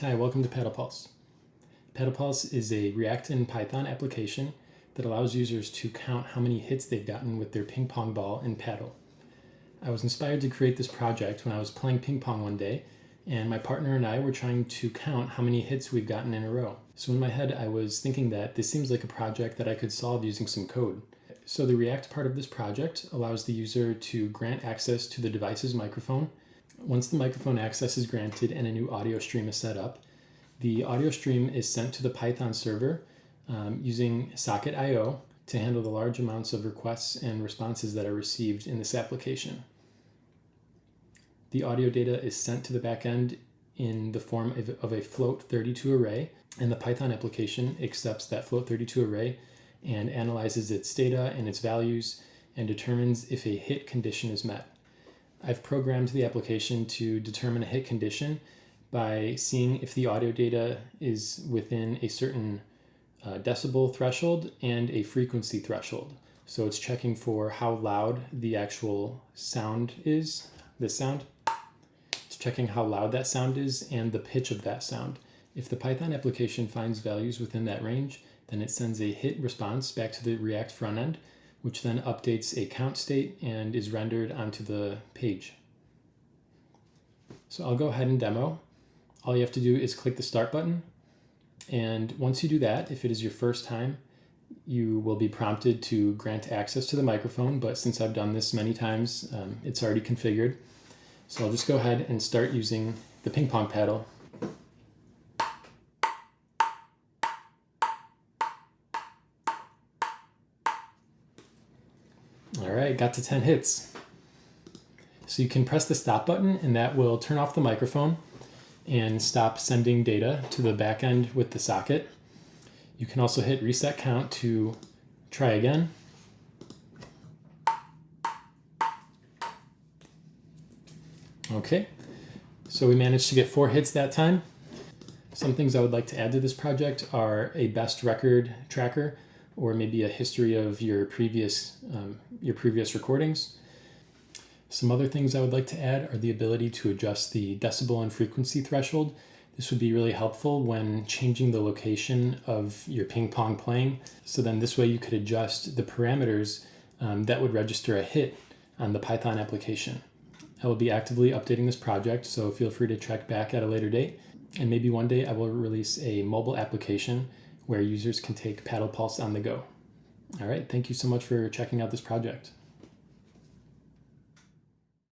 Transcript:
Hi, welcome to PaddlePulse. PaddlePulse is a React and Python application that allows users to count how many hits they've gotten with their ping pong ball in Paddle. I was inspired to create this project when I was playing ping pong one day, and my partner and I were trying to count how many hits we've gotten in a row. So in my head, I was thinking that this seems like a project that I could solve using some code. So the React part of this project allows the user to grant access to the device's microphone. Once the microphone access is granted and a new audio stream is set up, the audio stream is sent to the Python server using socket.io to handle the large amounts of requests and responses that are received in this application. The audio data is sent to the backend in the form of a float32 array, and the Python application accepts that float32 array and analyzes its data and its values and determines if a hit condition is met. I've programmed the application to determine a hit condition by seeing if the audio data is within a certain decibel threshold and a frequency threshold. So it's checking for how loud the actual sound is, this sound. It's checking how loud that sound is and the pitch of that sound. If the Python application finds values within that range, then it sends a hit response back to the React front end, which then updates a count state and is rendered onto the page. So I'll go ahead and demo. All you have to do is click the start button. And once you do that, if it is your first time, you will be prompted to grant access to the microphone. But since I've done this many times, it's already configured. So I'll just go ahead and start using the ping pong paddle. All right, got to 10 hits. So you can press the stop button and that will turn off the microphone and stop sending data to the back end with the socket. You can also hit reset count to try again. Okay, so we managed to get 4 hits that time. Some things I would like to add to this project are a best record tracker, or maybe a history of your previous recordings. Some other things I would like to add are the ability to adjust the decibel and frequency threshold. This would be really helpful when changing the location of your ping pong playing. So then this way you could adjust the parameters that would register a hit on the Python application. I will be actively updating this project, so feel free to check back at a later date. And maybe one day I will release a mobile application where users can take PaddlePulse on the go. All right, thank you so much for checking out this project.